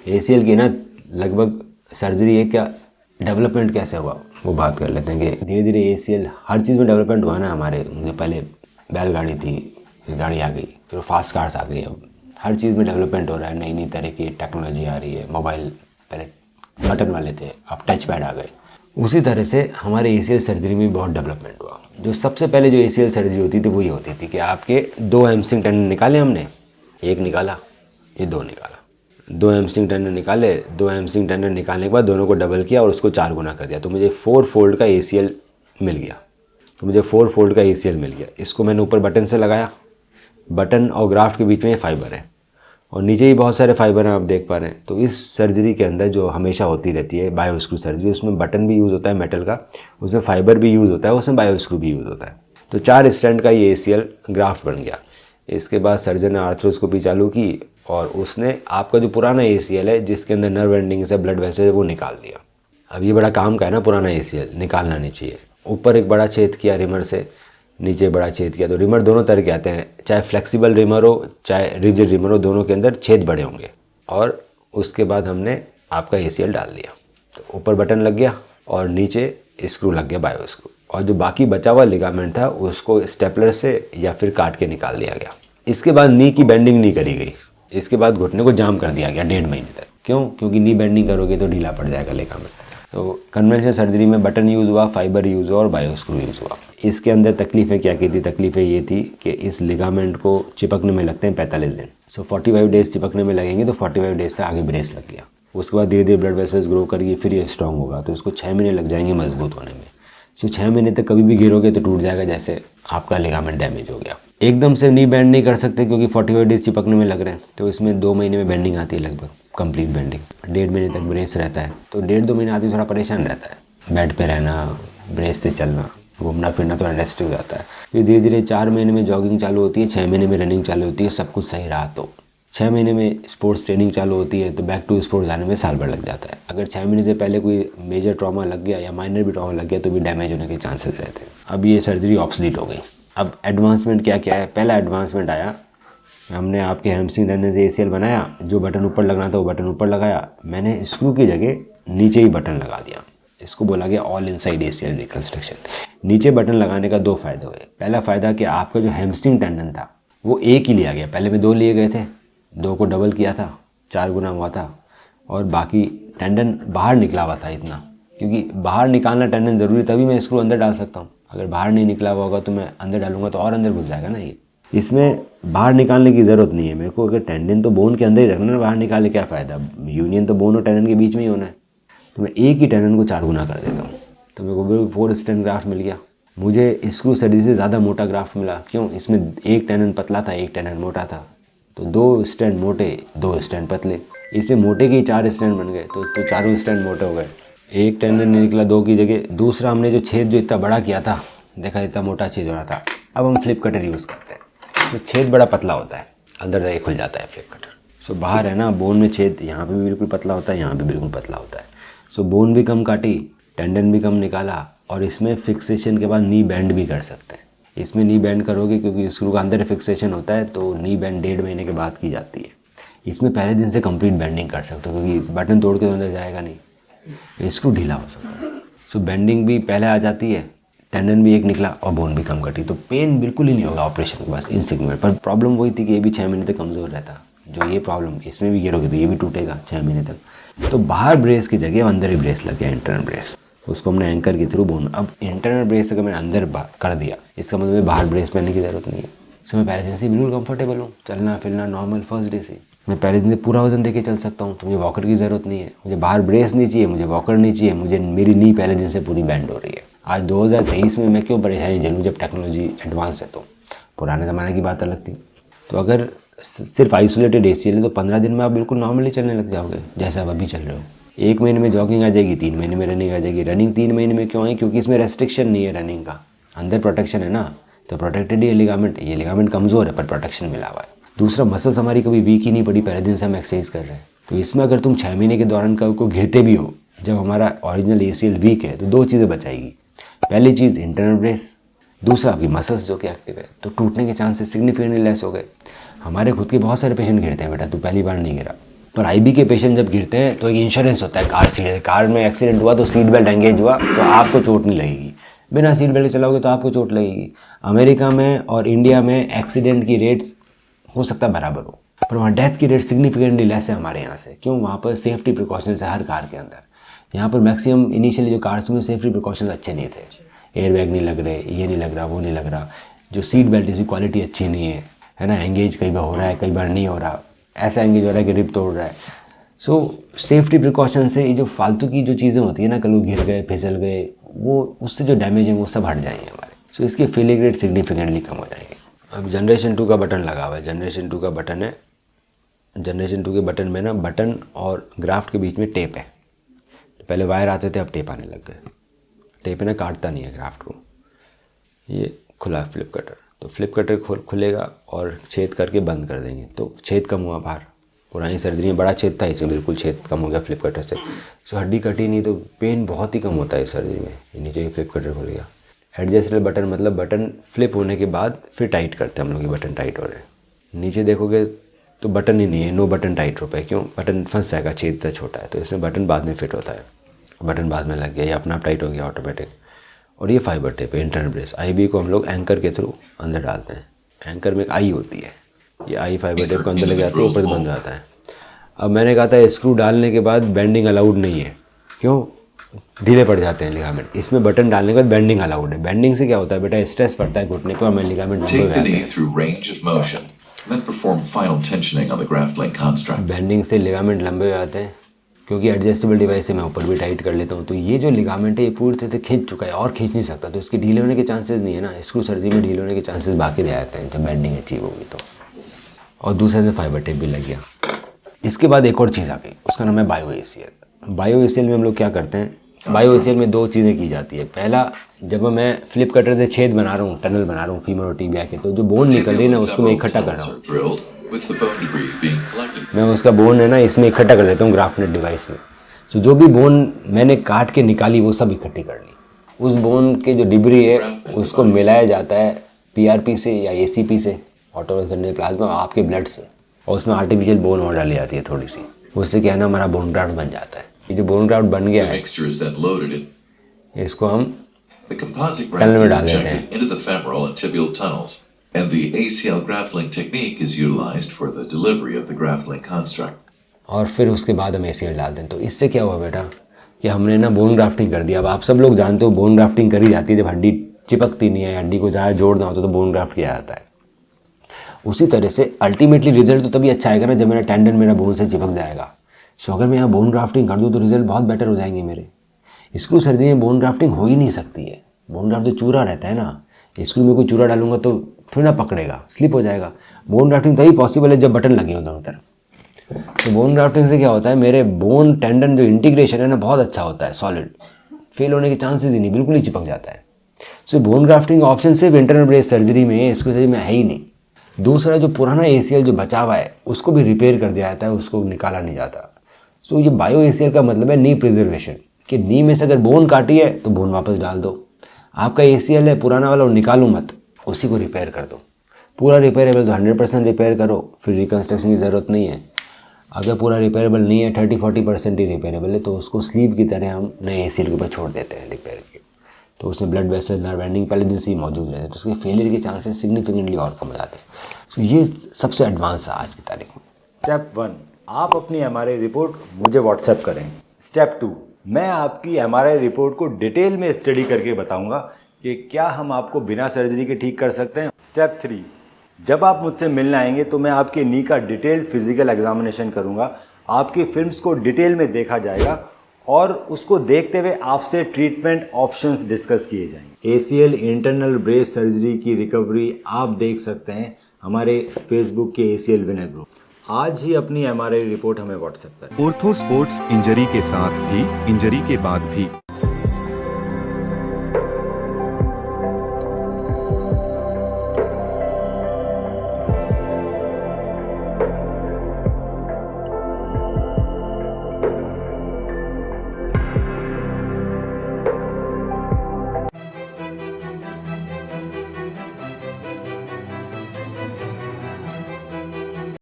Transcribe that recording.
ACL की ना लगभग सर्जरी है क्या, डेवलपमेंट कैसे हुआ वो बात कर लेते हैं कि धीरे धीरे ACL हर चीज़ में डेवलपमेंट हुआ ना हमारे। मुझे पहले बैलगाड़ी थी, फिर गाड़ी आ गई, फिर फास्ट कार्स आ गई, अब हर चीज़ में डेवलपमेंट हो रहा है, नई नई तरह की टेक्नोलॉजी आ रही है। मोबाइल पहले बटन वाले थे, अब टच पैड आ गए। उसी तरह से हमारे ACL सर्जरी में भी बहुत डेवलपमेंट हुआ। जो सबसे पहले जो ACL सर्जरी होती थी वही होती थी कि आपके 2 हैमस्ट्रिंग टेंडन निकाले हमने, एक निकाला, ये 2 निकाला, 2 हैमस्ट्रिंग टेंडन निकाले, 2 हैमस्ट्रिंग टेंडन निकालने के बाद दोनों को डबल किया और उसको 4 गुना कर दिया, तो मुझे 4 फोल्ड का ACL मिल गया। तो मुझे 4 फोल्ड का ACL मिल गया। इसको मैंने ऊपर बटन से लगाया, बटन और ग्राफ्ट के बीच में फाइबर है और नीचे ही बहुत सारे फाइबर हैं, आप देख पा रहे हैं। तो इस सर्जरी के अंदर जो हमेशा होती रहती है बायोस्क्रू सर्जरी, उसमें बटन भी यूज़ होता है मेटल का, उसमें फाइबर भी यूज़ होता है, उसमें बायोस्क्रू भी यूज़ होता है। तो 4 स्टैंड का ये ACL ग्राफ्ट बन गया। इसके बाद सर्जन ने आर्थ्रोस्कोपी चालू की और उसने आपका जो पुराना ACL है जिसके अंदर नर्व एंडिंग से ब्लड वेसल है वो निकाल दिया। अब ये बड़ा काम का है ना, पुराना ACL निकालना नहीं चाहिए। ऊपर एक बड़ा छेद किया रिमर से, नीचे बड़ा छेद किया। तो रिमर दोनों तरह के आते हैं, चाहे फ्लेक्सिबल रिमर हो चाहे रिजिड रिमर हो, दोनों के अंदर छेद बड़े होंगे। और उसके बाद हमने आपका ACL डाल दिया। तो ऊपर बटन लग गया और नीचे स्क्रू लग गया, बायो स्क्रू। और जो बाकी बचा हुआ लिगामेंट था उसको स्टेपलर से या फिर काट के निकाल दिया गया। इसके बाद नी की बेंडिंग नहीं करी गई। इसके बाद घुटने को जाम कर दिया गया 1.5 महीने तक। क्यों? क्योंकि नी बेंडिंग करोगे तो ढीला पड़ जाएगा लिगामेंट। तो कन्वेंशनल सर्जरी में बटन यूज़ हुआ, फाइबर यूज़ हुआ और बायो स्क्रू यूज़ हुआ। इसके अंदर तकलीफ़ें क्या की थी? तकलीफ़ें ये थी कि इस लिगामेंट को चिपकने में लगते हैं 45 दिन। 45 डेज़ चिपकने में लगेंगे, तो 45 डेज़ से आगे ब्रेस लग गया। उसके बाद धीरे धीरे ब्लड वेसल्स ग्रो करेगी, फिर ये स्ट्रॉन्ग होगा। तो इसको 6 महीने लग जाएंगे मजबूत होने में। तो 6 महीने तक कभी भी गिरोगे तो टूट जाएगा, जैसे आपका लिगामेंट डैमेज हो गया। एकदम से नी बेंड नहीं कर सकते क्योंकि 45 डेज़ चिपकने में लग रहे हैं, तो इसमें 2 महीने में बेंडिंग आती है, लगभग कंप्लीट बेंडिंग। 1.5 महीने तक ब्रेस रहता है, तो 1.5-2 महीने आदमी थोड़ा परेशान रहता है, बेड पे रहना, ब्रेस से चलना, घूमना फिरना थोड़ा रेस्ट हो जाता है। फिर धीरे धीरे 4 महीने में जॉगिंग चालू होती है, 6 महीने में रनिंग चालू होती है, सब कुछ सही रहा तो 6 महीने में स्पोर्ट्स ट्रेनिंग चालू होती है, तो बैक टू स्पोर्ट्स जाने में साल भर लग जाता है। अगर 6 महीने से पहले कोई मेजर ट्रॉमा लग गया या माइनर भी ट्रॉमा लग गया तो भी डैमेज होने के चांसेस रहते हैं। अब ये सर्जरी ऑब्सलीट हो गई। अब एडवांसमेंट क्या क्या है? पहला एडवांसमेंट आया, हमने आपके हैमस्ट्रिंग टेंडन से ACL बनाया, जो बटन ऊपर लगना था वो बटन ऊपर लगाया, मैंने स्क्रू की जगह नीचे ही बटन लगा दिया। इसको बोला गया ऑल इनसाइड ACL रिकन्स्ट्रक्शन। नीचे बटन लगाने का 2 फ़ायदे हुए। पहला फ़ायदा कि आपका जो हैमस्ट्रिंग टेंडन था वो एक ही लिया गया, पहले में 2 लिए गए थे, 2 को डबल किया था, 4 गुना हुआ था, और बाकी टेंडन बाहर निकला हुआ था इतना, क्योंकि बाहर निकालना टेंडन ज़रूरी, तभी मैं स्क्रू अंदर डाल सकता हूँ। अगर बाहर नहीं निकला हुआ होगा तो मैं अंदर डालूंगा तो और अंदर घुस जाएगा ना। ये इसमें बाहर निकालने की ज़रूरत नहीं है मेरे को। अगर टेंडन तो बोन के अंदर ही रखना है, बाहर निकाले क्या फ़ायदा? यूनियन तो बोन और टेंडन के बीच में ही होना है। तो मैं एक ही टेंडन को 4 गुना कर देता हूँ, तो मेरे को 4 स्टैंड ग्राफ्ट मिल गया। मुझे स्क्रू सर्जरी से ज़्यादा मोटा ग्राफ्ट मिला। क्यों? इसमें एक टेंडन पतला था, एक टेंडन मोटा था, तो 2 स्टैंड मोटे, 2 स्टैंड पतले। इससे मोटे के 4 स्टैंड बन गए, तो चारों स्टैंड मोटे हो गए। एक टेंडन नहीं निकला 2 की जगह। दूसरा, हमने जो छेद जो इतना बड़ा किया था, देखा इतना मोटा छेद हो रहा था, अब हम फ्लिप कटर यूज़ करते हैं, तो छेद बड़ा पतला होता है, अंदर जाके खुल जाता है फ्लिप कटर। सो बाहर है ना बोन में छेद, यहाँ पे भी बिल्कुल पतला होता है, यहाँ पे बिल्कुल पतला होता है। सो बोन भी कम काटी, टेंडन भी कम निकाला, और इसमें फिक्सेशन के बाद नी बैंड भी कर सकते हैं। इसमें नी बैंड करोगे क्योंकि स्क्रू का अंदर फिक्सेशन होता है, तो नी बैंड 1.5 महीने के बाद की जाती है। इसमें पहले दिन से कंप्लीट बैंडिंग कर सकते हो, क्योंकि बटन तोड़ के तो अंदर जाएगा नहीं, स्क्रू ढीला हो सकता है। सो बैंडिंग भी पहले आ जाती है, टेंडन भी एक निकला और बोन भी कम कटी, तो पेन बिल्कुल ही नहीं होगा ऑपरेशन के बाद इनसिग्निफिकेंट। पर प्रॉब्लम वही थी कि ये भी 6 महीने तक कमज़ोर रहता। जो ये प्रॉब्लम, इसमें भी गिरोगे तो ये भी टूटेगा 6 महीने तक। तो बाहर ब्रेस की जगह अंदर ही ब्रेस लग गया, इंटरनल ब्रेस। उसको हमने एंकर के थ्रू बोन। अब इंटरनल ब्रेस अगर मैंने अंदर कर दिया, इसका मतलब बाहर ब्रेस पहनने की ज़रूरत नहीं है। सो मैं पहले दिन से बिल्कुल कंफर्टेबल हूँ, चलना फिरना नॉर्मल फर्स्ट डे से। मैं पहले दिन से पूरा वजन देके चल सकता हूँ, तो मुझे वॉकर की ज़रूरत नहीं है। मुझे बाहर ब्रेस नहीं चाहिए, मुझे वॉकर नहीं चाहिए, मुझे मेरी नी पहले दिन से पूरी बैंड हो रही है। आज 2023 में मैं क्यों परेशानी झेलूँ जब टेक्नोलॉजी एडवांस है? तो पुराने ज़माने की बात अलग थी। तो अगर सिर्फ आइसोलेटेड ACL है तो 15 दिन में आप बिल्कुल नॉर्मली चलने लग जाओगे, जैसे आप अभी चल रहे हो। 1 महीने में जॉगिंग आ जाएगी, 3 महीने में रनिंग आ जाएगी। रनिंग 3 महीने में क्यों आई? क्योंकि इसमें रेस्ट्रिक्शन नहीं है रनिंग का, अंदर प्रोटेक्शन है ना, तो प्रोटेक्टेड ही है लिगामेंट। ये लिगामेंट कमज़ोर है पर प्रोटेक्शन मिला हुआ है। दूसरा, मसल्स हमारी कभी वीक ही नहीं पड़ी, पहले दिन से हम एक्सरसाइज कर रहे हैं। तो इसमें अगर तुम 6 महीने के दौरान को घिरते भी हो, जब हमारा ओरिजिनल ACL वीक है, तो 2 चीज़ें बचाएगी। पहली चीज़ इंटरनल ब्रेस, दूसरा आपकी मसल्स जो कि एक्टिव है, तो टूटने के चांसेस सिग्निफिकेंटली लेस हो गए। हमारे खुद के बहुत सारे पेशेंट गिरते हैं, बेटा तू पहली बार नहीं गिरा, पर आईबी के पेशेंट जब गिरते हैं तो एक इंश्योरेंस होता है, कार में एक्सीडेंट हुआ तो सीट बेल्ट एंगेज हुआ तो आपको चोट नहीं लगेगी, बिना सीट बेल्ट चलाओगे तो आपको चोट लगेगी। अमेरिका में और इंडिया में एक्सीडेंट की रेट्स हो सकता है बराबर हो, पर वहाँ डेथ की रेट सिग्निफिकेंटली लेस है हमारे यहाँ से। क्यों? वहाँ पर सेफ्टी प्रिकॉशंस है हर कार के अंदर। यहाँ पर मैक्सिमम इनिशियली जो कार्स में सेफ्टी प्रिकॉशंस अच्छे नहीं थे, एयर बैग नहीं लग रहे, ये नहीं लग रहा, वो नहीं लग रहा, जो सीट बेल्ट इसकी क्वालिटी अच्छी नहीं है ना, एंगेज कई बार हो रहा है, कई बार नहीं हो रहा, ऐसा एंगेज हो रहा है कि रिप तोड़ रहा है। सो सेफ्टी प्रिकॉशन से ये जो फालतू की जो चीज़ें होती है ना, कल वो गिर गए, फिसल गए, वो उससे जो डैमेज है वो सब हट जाएंगे हमारे। सो इसके फेलियर रेट सिग्निफिकेंटली कम हो जाएंगे। अब जनरेशन 2 का बटन लगा हुआ है, जनरेशन 2 का बटन है, जनरेशन 2 के बटन में ना बटन और ग्राफ्ट के बीच में टेप है। तो पहले वायर आते थे, अब टेप आने लग गए। टेप है ना, काटता नहीं है ग्राफ्ट को। ये खुला है फ्लिप कटर, तो फ्लिप कटर खुलेगा और छेद करके बंद कर देंगे, तो छेद कम हुआ बाहर। पुरानी सर्जरी में बड़ा छेद था, इसमें बिल्कुल छेद कम हो गया फ्लिप कटर से। सो हड्डी कटी नहीं तो पेन बहुत ही कम होता है इस सर्जरी में। ये नीचे ही फ्लिप कटर खुल गया। एडजस्टेबल बटन मतलब बटन फ्लिप होने के बाद फिर टाइट करते हैं हम लोग, ये बटन टाइट हो रहे हैं। नीचे देखोगे तो बटन ही नहीं है, नो बटन टाइट रोप है। क्यों? बटन फंस जाएगा, छेद से छोटा है, तो इसमें बटन बाद में फिट होता है। बटन बाद में लग गया, ये अपना आप टाइट हो गया ऑटोमेटिक। और ये फाइबर टेप है, इंटरनल ब्रेस। आईबी को हम लोग एंकर के थ्रू अंदर डालते हैं। एंकर में एक आई होती है, ये आई फाइबर टेप को अंदर लग जाती है, ऊपर से बंद हो जाता है। अब मैंने कहा था स्क्रू डालने के बाद बेंडिंग अलाउड नहीं है। क्यों? ढीले पड़ जाते हैं लिगामेंट। इसमें बटन डालने के बाद बेंडिंग अलाउड है। बेंडिंग से क्या होता है बेटा, स्ट्रेस पड़ता है घुटने पर और मैं लिगामेंट लंबे हो जाते हैं। बेंडिंग से लिगामेंट लंबे हो जाते हैं, क्योंकि एडजस्टेबल डिवाइस से मैं ऊपर भी टाइट कर लेता हूँ। तो ये जो लिगामेंट है ये पूरी तरह से खींच चुका है और खींच नहीं सकता, तो इसके ढीले होने के चांसेस नहीं है ना। स्क्रू सर्जरी में ढीले होने के चांसेस बाकी रह जाते हैं जब बेंडिंग अचीव होगी तो। और दूसरे से फाइबर टेप भी लग गया। इसके बाद एक और चीज़ आ गई, उसका नाम है बायो एसीएल। बायो एसीएल में हम लोग क्या करते हैं, बायो एसीएल में 2 चीज़ें की जाती है। पहला, जब मैं फ्लिप कटर से छेद बना रहा हूँ, टनल बना रहा हूँ फीमर और टिबिया के, तो जो बोन निकल रही है ना उसको मैं इकट्ठा कर रहा हूँ। मैं उसका बोन है ना इसमें इकट्ठा कर देता हूँ ग्राफ्टनेट डिवाइस में। तो जो भी बोन मैंने काट के निकाली वो सब इकट्ठी कर ली। उस बोन के जो डिब्री है उसको मिलाया जाता है पीआरपी से या एसीपी से, ऑटोलॉगस कंडीशनल प्लाज्मा, आपके ब्लड से, और उसमें आर्टिफिशियल बोन और डाली जाती है थोड़ी सी। उससे क्या है ना, हमारा बोन ग्राफ्ट बन जाता है। ये जो बोन ग्राफ्ट बन गया है इसको हम टनल में डाल देते हैं। And the ACL graft-link technique is utilized for the delivery of the graft-link construct. और फिर उसके बाद हम ACL डालते हैं। तो इससे क्या हुआ बेटा कि हमने ना बोन ग्राफ्टिंग कर दिया। अब आप सब लोग जानते हो बोन ग्राफ्टिंग करी जाती है जब हड्डी चिपकती नहीं है, हड्डी को ज़्यादा जोड़ना होता तो बोन ग्राफ्ट किया जाता है। उसी तरह से अल्टीमेटली रिजल्ट तो तभी अच्छा आएगा ना जब मेरा टेंडन मेरा बोन से चिपक जाएगा। सो अगर मैं यहाँ बोन ग्राफ्टिंग कर दूँ तो रिजल्ट बहुत बेटर हो जाएंगे मेरे। स्क्रू सर्जरी में बोन ग्राफ्टिंग हो ही नहीं सकती है। बोन ग्राफ्ट तो चूरा रहता है ना, स्क्रू में कोई चूरा डालूंगा तो थोड़ी ना पकड़ेगा, स्लिप हो जाएगा। बोन ग्राफ्टिंग तभी पॉसिबल है जब बटन लगे हो दोनों तरफ। तो बोन ग्राफ्टिंग से क्या होता है, मेरे बोन टेंडन जो इंटीग्रेशन है ना बहुत अच्छा होता है, सॉलिड, फेल होने के चांसेस ही नहीं, बिल्कुल ही चिपक जाता है। सो बोन ग्राफ्टिंग ऑप्शन सिर्फ इंटरनल ब्रेस सर्जरी में, स्क्रू सर्जरी में है ही नहीं। दूसरा, जो पुराना ACL जो बचा हुआ है उसको भी रिपेयर कर दिया जाता है, उसको निकाला नहीं जाता। सो ये बायो ACL का मतलब है नी प्रिजर्वेशन, कि नी में से अगर बोन काटी है तो बोन वापस डाल दो। आपका ACL है पुराना वाला, निकालो मत, उसी को रिपेयर कर दो। पूरा रिपेयरेबल तो 100% रिपेयर करो, फिर रिकन्स्ट्रक्शन की ज़रूरत नहीं है। अगर पूरा रिपेयरेबल नहीं है, 30-40% ही रिपेयरेबल है, तो उसको स्लीव की तरह हम नए ACL के ऊपर छोड़ देते हैं रिपेयर के। तो उसमें ब्लड वेसल, नर्व एंडिंग पहले दिन से ही मौजूद रहते हैं, तो उसके फेलियर के चांसेस सिग्निफिकेंटली और कम हो जाते हैं। तो ये सबसे एडवांस है आज की तारीख में। स्टेप 1, आप अपनी MRI रिपोर्ट मुझे व्हाट्सएप करें। स्टेप 2, मैं आपकी MRI रिपोर्ट को डिटेल में स्टडी करके बताऊंगा कि क्या हम आपको बिना सर्जरी के ठीक कर सकते हैं। स्टेप 3, जब आप मुझसे मिलने आएंगे तो मैं आपके नी का डिटेल्ड फिजिकल एग्जामिनेशन करूंगा, आपकी फिल्म्स को डिटेल में देखा जाएगा और उसको देखते हुए आपसे ट्रीटमेंट ऑप्शंस डिस्कस किए जाएंगे। ACL इंटरनल ब्रेस सर्जरी की रिकवरी आप देख सकते हैं हमारे फेसबुक के ACL विनर ग्रुप। आज ही अपनी MRI रिपोर्ट हमें व्हाट्सएप करें। ऑर्थो स्पोर्ट्स इंजरी के साथ भी, इंजरी के बाद भी